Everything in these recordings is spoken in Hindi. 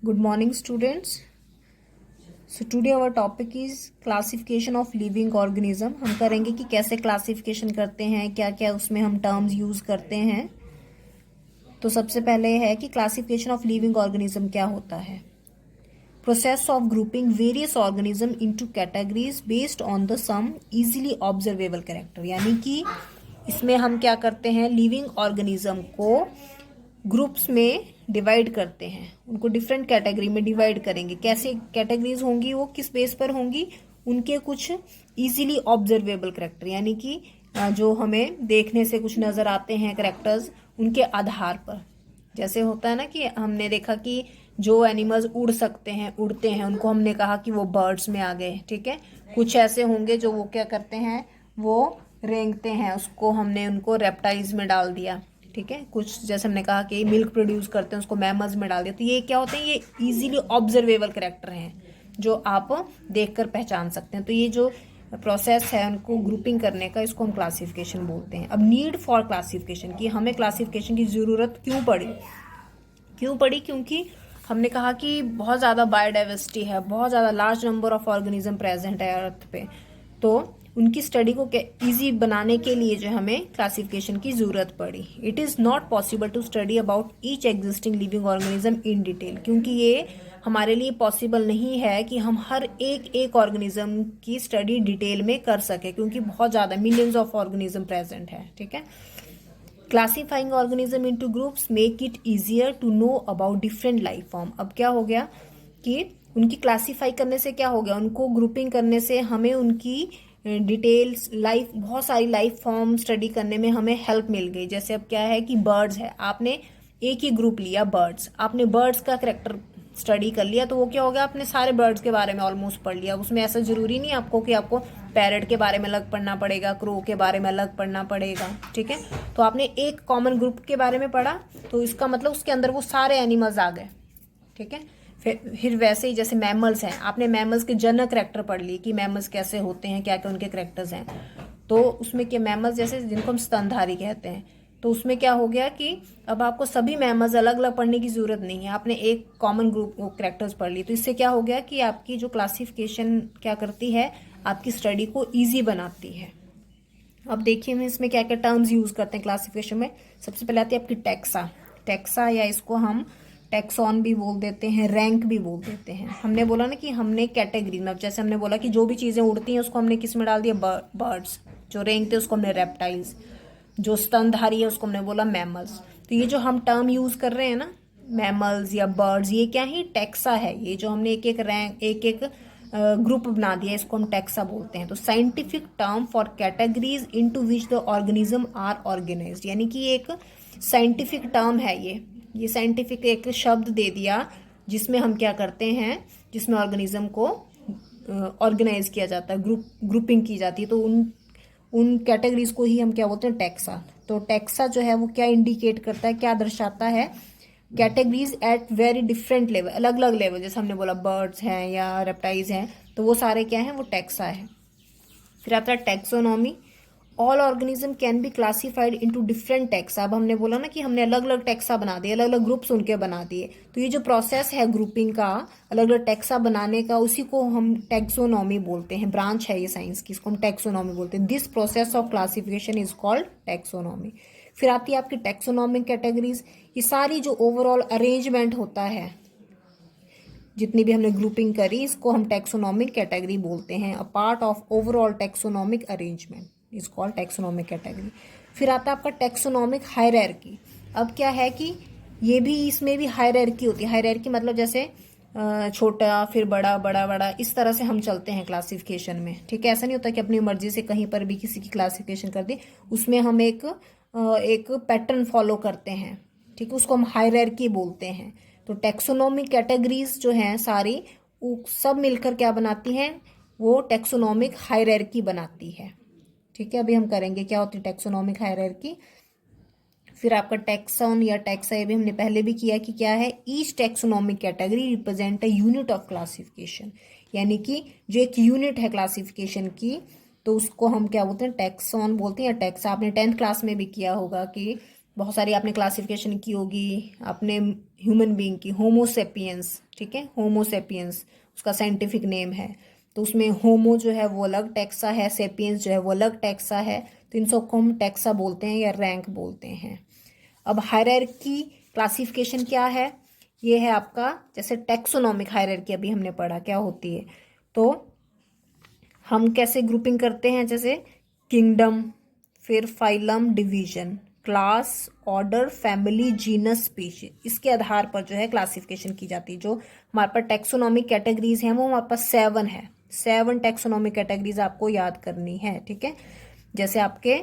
Good morning, students. So today our topic is classification of living organism. हम करेंगे कि कैसे क्लासिफिकेशन करते हैं, क्या क्या उसमें हम टर्म्स यूज करते हैं. तो सबसे पहले है कि क्लासिफिकेशन ऑफ लिविंग ऑर्गेनिज्म क्या होता है. Process of grouping various organism into categories based on the some easily observable character. यानी कि इसमें हम क्या करते हैं, लिविंग ऑर्गेनिज्म को ग्रुप्स में डिवाइड करते हैं, उनको डिफरेंट कैटेगरी में डिवाइड करेंगे. कैसे कैटेगरीज होंगी, वो किस बेस पर होंगी, उनके कुछ इजीली ऑब्जर्वेबल कैरेक्टर, यानी कि जो हमें देखने से कुछ नजर आते हैं कैरेक्टर्स, उनके आधार पर. जैसे होता है ना कि हमने देखा कि जो एनिमल्स उड़ सकते हैं, उड़ते हैं, उनको हमने कहा कि वो बर्ड्स में आ गए. ठीक है. कुछ ऐसे होंगे जो वो क्या करते हैं, वो रेंगते हैं, उसको हमने उनको रेप्टाइल्स में डाल दिया. ठीक है. कुछ जैसे हमने कहा कि मिल्क प्रोड्यूस करते हैं, उसको मैमल्स में डाल दिया. तो ये क्या होते हैं, ये इजीली ऑब्जर्वेबल कैरेक्टर हैं जो आप देखकर पहचान सकते हैं. तो ये जो प्रोसेस है उनको ग्रुपिंग करने का, इसको हम क्लासिफिकेशन बोलते हैं. अब नीड फॉर क्लासिफिकेशन, कि हमें क्लासिफिकेशन की जरूरत क्यों पड़ी, क्योंकि हमने कहा कि बहुत ज़्यादा बायोडाइवर्सिटी है, बहुत ज़्यादा large number of organism present है अर्थ पे. तो उनकी स्टडी को इजी बनाने के लिए जो हमें क्लासिफिकेशन की जरूरत पड़ी. It is not possible to study about each existing living organism in detail, क्योंकि ये हमारे लिए पॉसिबल नहीं है कि हम हर एक ऑर्गेनिज्म की स्टडी डिटेल में कर सके, क्योंकि बहुत ज़्यादा मिलियंस ऑफ ऑर्गेनिज्म प्रेजेंट है. ठीक है. Classifying organism into groups make it easier to know about different life form. अब क्या हो गया कि उनकी क्लासीफाई करने से क्या हो गया, उनको ग्रुपिंग करने से हमें उनकी डिटेल्स, लाइफ, बहुत सारी लाइफ फॉर्म स्टडी करने में हमें हेल्प मिल गई. जैसे अब क्या है कि बर्ड्स है, आपने एक ही ग्रुप लिया बर्ड्स, आपने बर्ड्स का करेक्टर स्टडी कर लिया, तो वो क्या हो गया, आपने सारे बर्ड्स के बारे में ऑलमोस्ट पढ़ लिया. उसमें ऐसा जरूरी नहीं आपको कि आपको पैरट के बारे में अलग पढ़ना पड़ेगा, क्रो के बारे में अलग पढ़ना पड़ेगा. ठीक है. तो आपने एक कॉमन ग्रुप के बारे में पढ़ा, तो इसका मतलब उसके अंदर वो सारे एनिमल्स आ गए. ठीक है. फिर वैसे ही जैसे मैमल्स हैं, आपने मैमल्स के जनरल करेक्टर पढ़ लिए कि मैमल्स कैसे होते हैं, क्या क्या उनके करेक्टर्स हैं. तो उसमें क्या, मैमल्स जैसे जिनको हम स्तनधारी कहते हैं, तो उसमें क्या हो गया कि अब आपको सभी मैमल्स अलग अलग पढ़ने की जरूरत नहीं है, आपने एक कॉमन ग्रुप करेक्टर्स पढ़ ली. तो इससे क्या हो गया कि आपकी जो क्लासिफिकेशन क्या करती है, आपकी स्टडी को ईजी बनाती है. अब देखिए हम इसमें क्या क्या टर्म्स यूज करते हैं क्लासिफिकेशन में. सबसे पहले आती है आपकी टेक्सा, या इसको हम टेक्सॉन भी बोल देते हैं, रैंक भी बोल देते हैं. हमने बोला ना कि हमने कैटेगरी में, अब जैसे हमने बोला कि जो भी चीजें उड़ती हैं उसको हमने किस में डाल दिया, बर्ड्स. जो रेंगते उसको हमने रेप्टाइल्स, जो स्तनधारी है उसको हमने बोला मैमल्स. तो ये जो हम टर्म यूज कर रहे हैं ना, मैमल्स या बर्ड्स, ये क्या है, टेक्सा है. ये जो हमने एक एक रैंक, एक एक ग्रुप बना दिया, इसको हम टेक्सा बोलते हैं. तो scientific term for categories into which the organism are organised, यानी कि एक साइंटिफिक टर्म है. ये साइंटिफिक एक शब्द दे दिया जिसमें हम क्या करते हैं, जिसमें ऑर्गेनिज्म को ऑर्गेनाइज किया जाता है, ग्रुपिंग की जाती है. तो उन कैटेगरीज को ही हम क्या बोलते हैं, टेक्सा. तो टेक्सा जो है वो क्या इंडिकेट करता है, क्या दर्शाता है, categories at very different level, अलग अलग लेवल. जैसे हमने बोला बर्ड्स हैं या रेप्टाइल्स हैं, तो वो सारे क्या हैं, वो टेक्सा है. फिर आता है taxonomy. All organism can be classified into different taxa. अब हमने बोला ना कि हमने अलग अलग टेक्सा बना दिए, अलग अलग ग्रुप्स उनके बना दिए. तो ये जो प्रोसेस है ग्रुपिंग का, अलग अलग टेक्सा बनाने का, उसी को हम टेक्सोनॉमी बोलते हैं. ब्रांच है ये साइंस की, इसको हम टेक्सोनॉमी बोलते हैं. This process of classification is called taxonomy. फिर आती है आपकी टेक्सोनॉमिक कैटेगरीज. ये सारी जो ओवरऑल अरेंजमेंट होता है, जितनी भी हमने ग्रुपिंग करी, इसको हम टेक्सोनॉमिक कैटेगरी बोलते हैं. A part of overall taxonomic arrangement is called taxonomic category. फिर आता है आपका टेक्सोनॉमिक हायरार्की. अब क्या है कि ये भी, इसमें भी हायरार्की होती है. हायरार्की मतलब जैसे छोटा फिर बड़ा, बड़ा बड़ा, इस तरह से हम चलते हैं क्लासिफिकेशन में. ठीक है. ऐसा नहीं होता कि अपनी मर्जी से कहीं पर भी किसी की क्लासिफिकेशन कर दी. उसमें हम एक पैटर्न फॉलो करते हैं. ठीक है. उसको हम हायरार्की बोलते हैं. तो टेक्सोनॉमिक कैटेगरीज जो हैं सारी, वो सब मिलकर क्या बनाती हैं, वो टेक्सोनॉमिक हायरार्की बनाती है. ठीक है. अभी हम करेंगे क्या होती है टेक्सोनॉमिक हायरार्की. फिर आपका टेक्सॉन या टेक्सा, ये भी हमने पहले भी किया कि क्या है, each taxonomic category represent a unit of classification. यानी कि जो एक यूनिट है क्लासिफिकेशन की, तो उसको हम क्या बोलते हैं, टेक्सॉन बोलते हैं या टेक्सा. आपने 10th क्लास में भी किया होगा कि बहुत सारी आपने क्लासिफिकेशन की होगी आपने ह्यूमन बीइंग की, होमोसेपियंस, ठीक है, होमोसेपियंस उसका साइंटिफिक नेम है। तो उसमें होमो जो है वो अलग टैक्सा है, सेपियंस जो है वो अलग टैक्सा है। तो इन सबको हम टैक्सा बोलते हैं या रैंक बोलते हैं। अब हायरार्की क्लासिफिकेशन क्या है, ये है आपका जैसे टैक्सोनॉमिक हायरार्की अभी हमने पढ़ा क्या होती है। तो हम कैसे ग्रुपिंग करते हैं, जैसे किंगडम, फिर phylum, division, class, order, family, genus, species, इसके आधार पर जो है क्लासिफिकेशन की जाती है। जो हमारे पास टैक्सोनॉमिक कैटेगरीज हैं वो हमारे पास 7 है। 7 टैक्सोनॉमिक कैटेगरीज आपको याद करनी है, ठीक है। जैसे आपके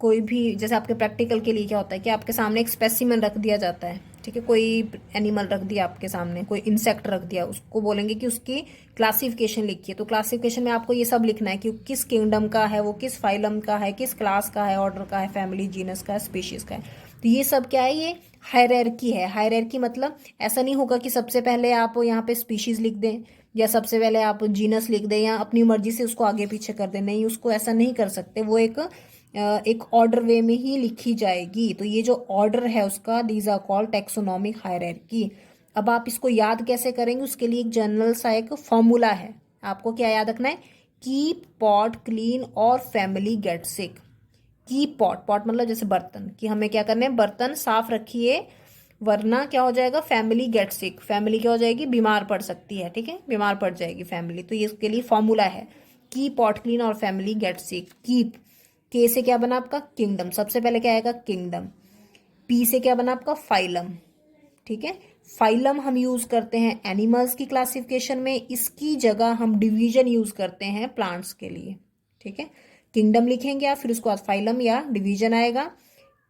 कोई भी, जैसे आपके प्रैक्टिकल के लिए क्या होता है कि आपके सामने एक स्पेसिमेन रख दिया जाता है, ठीक है, कोई एनिमल रख दिया आपके सामने, कोई इंसेक्ट रख दिया, उसको बोलेंगे कि उसकी क्लासिफिकेशन लिखिए। तो क्लासिफिकेशन में आपको ये सब लिखना है कि किस किंगडम का है, वो किस फाइलम का है, किस क्लास का है, ऑर्डर का है, फैमिली, जीनस का है, स्पीशीज का है। तो ये सब क्या है, ये हायरार्की है। हायरार्की मतलब ऐसा नहीं होगा कि सबसे पहले आप यहाँ पे स्पीशीज लिख दें या सबसे पहले आप जीनस लिख दें या अपनी मर्जी से उसको आगे पीछे कर दें, नहीं, उसको ऐसा नहीं कर सकते। वो एक ऑर्डर वे में ही लिखी जाएगी। तो ये जो ऑर्डर है उसका, these are called taxonomic hierarchy. अब आप इसको याद कैसे करेंगे, उसके लिए एक जनरल सा एक फॉर्मूला है। आपको क्या याद रखना है, कीप पॉट क्लीन और family get sick. Keep pot, pot मतलब जैसे बर्तन, कि हमें क्या करना है, बर्तन साफ रखिए वरना क्या हो जाएगा, फैमिली गेट सिक, फैमिली क्या हो जाएगी, बीमार पड़ सकती है, ठीक है, बीमार पड़ जाएगी फैमिली। तो ये इसके लिए फॉर्मूला है, कीप पॉट क्लीन और फैमिली गेट सिक। कीप, के से क्या बना आपका, किंगडम, सबसे पहले क्या आएगा, किंगडम। पी से क्या बना आपका, फाइलम, ठीक है। फाइलम हम यूज करते हैं एनिमल्स की क्लासिफिकेशन में, इसकी जगह हम डिवीजन यूज करते हैं प्लांट्स के लिए, ठीक है। किंगडम लिखेंगे आप, फिर उसके बाद फाइलम या डिवीजन आएगा।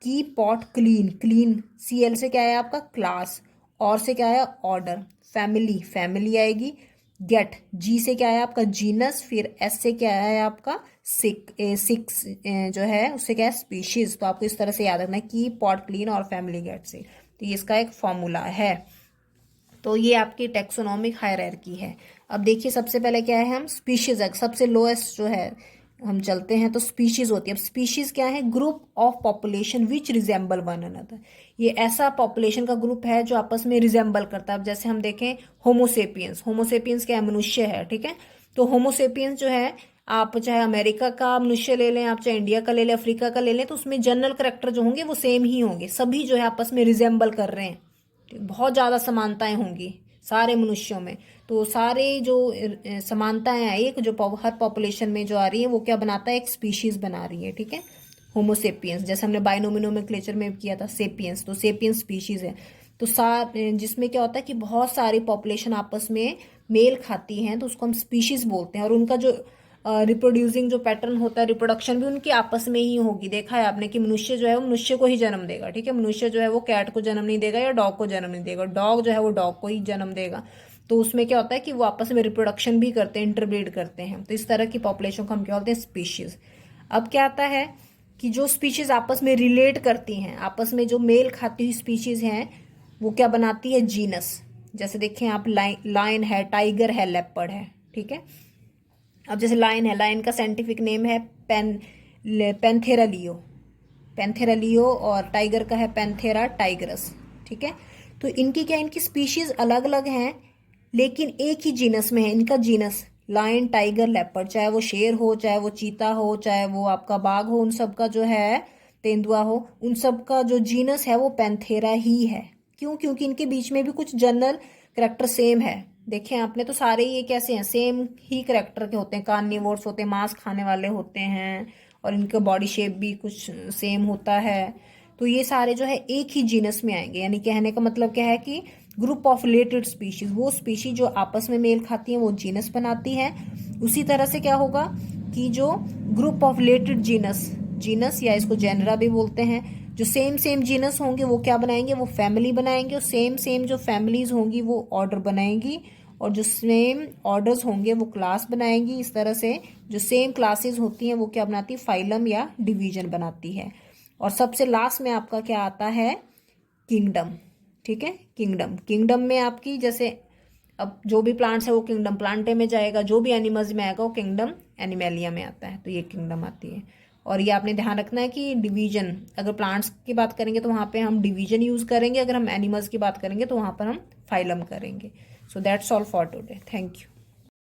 की पॉट क्लीन, क्लीन सीएल से क्या है आपका, क्लास, और से क्या है, ऑर्डर, फैमिली, फैमिली आएगी। गेट, जी से क्या है आपका, जीनस, फिर एस से क्या है आपका, सिक्स जो है उससे क्या है, स्पीशीज। तो आपको इस तरह से याद रखना है कि पॉट क्लीन और फैमिली गेट से। तो ये इसका एक फॉर्मूला है। तो ये आपकी टैक्सोनॉमिक हायरार्की है। अब देखिए सबसे पहले क्या है, हम स्पीशीज, सबसे लोएस्ट जो है हम चलते हैं तो स्पीशीज होती है। अब स्पीशीज क्या है, group of population which resemble one another. ये ऐसा पॉपुलेशन का ग्रुप है जो आपस में रिजेंबल करता है। अब जैसे हम देखें होमोसेपियंस, होमोसेपियंस क्या है, मनुष्य है, ठीक है। तो होमोसेपियंस जो है, आप चाहे अमेरिका का मनुष्य ले लें, आप चाहे इंडिया का ले लें, अफ्रीका का ले लें, तो उसमें जनरल करेक्टर जो होंगे वो सेम ही होंगे, सभी जो है आपस में रिजेंबल कर रहे हैं, बहुत ज़्यादा समानताएं होंगी सारे मनुष्यों में। तो सारे जो समानताएं आई, एक जो हर पॉपुलेशन में जो आ रही है वो क्या बनाता है, एक स्पीशीज बना रही है, ठीक है। होमोसेपियंस, जैसे हमने बाइनोमिनोमेक्लेचर में किया था सेपियंस, तो सेपियंस स्पीशीज है। तो जिसमें क्या होता है कि बहुत सारी पॉपुलेशन आपस में मेल खाती हैं, तो उसको हम स्पीशीज बोलते हैं। और उनका जो रिप्रोड्यूसिंग जो पैटर्न होता है, रिप्रोडक्शन भी उनकी आपस में ही होगी। देखा है आपने कि मनुष्य जो है वो मनुष्य को ही जन्म देगा, ठीक है, मनुष्य जो है वो कैट को जन्म नहीं देगा या डॉग को जन्म नहीं देगा, डॉग जो है वो डॉग को ही जन्म देगा। तो उसमें क्या होता है कि वो आपस में रिप्रोडक्शन भी करते हैं, इंटरब्रीड करते हैं। तो इस तरह की पॉपुलेशन को हम क्या बोलते हैं, स्पीशीज। अब क्या आता है कि जो स्पीशीज आपस में रिलेट करती हैं, आपस में जो मेल खाती हुई स्पीशीज हैं, वो क्या बनाती है, जीनस। जैसे देखें आप, लायन है, टाइगर है, लेपर्ड है, ठीक है। अब जैसे लायन है, लायन का साइंटिफिक नेम है पैंथेरा लियो, पैंथेरा लियो, और टाइगर का है पैंथेरा टाइगरस, ठीक है। तो इनकी क्या, इनकी स्पीशीज अलग अलग हैं लेकिन एक ही जीनस में है। इनका जीनस लायन, टाइगर, लेपर्ड, चाहे वो शेर हो, चाहे वो चीता हो, चाहे वो आपका बाघ हो, उन सब का जो है तेंदुआ हो, उन सब का जो जीनस है वो पैंथेरा ही है। क्यों, क्योंकि इनके बीच में भी कुछ जनरल करेक्टर सेम है। देखें आपने तो सारे ये कैसे हैं, सेम ही करेक्टर के होते हैं, कार्निवोर्स होते हैं, मांस खाने वाले होते हैं, और इनका बॉडी शेप भी कुछ सेम होता है। तो ये सारे जो है एक ही जीनस में आएंगे। यानी कहने का मतलब क्या है कि ग्रुप ऑफ रिलेटेड स्पीशीज, वो स्पीशीज जो आपस में मेल खाती हैं वो जीनस बनाती है। उसी तरह से क्या होगा कि जो group of related genus, genus या इसको जेनरा भी बोलते हैं, जो सेम सेम जीनस होंगे वो क्या बनाएंगे, वो फैमिली बनाएंगे। और सेम सेम जो फैमिलीज होंगी वो ऑर्डर बनाएंगी, और जो सेम ऑर्डर्स होंगे वो क्लास बनाएंगी। इस तरह से जो सेम क्लासेस होती हैं वो क्या बनाती है, फाइलम या डिवीजन बनाती है। और सबसे लास्ट में आपका क्या आता है, किंगडम, ठीक है। किंगडम, किंगडम में आपकी जैसे अब जो भी प्लांट्स है वो किंगडम प्लांटे में जाएगा, जो भी एनिमल्स में आएगा वो किंगडम एनिमेलिया में आता है। तो ये किंगडम आती है। और ये आपने ध्यान रखना है कि डिवीजन, अगर प्लांट्स की बात करेंगे तो वहाँ पे हम डिवीजन यूज करेंगे, अगर हम एनिमल्स की बात करेंगे तो वहाँ पर हम फाइलम करेंगे. So that's all for today. Thank you.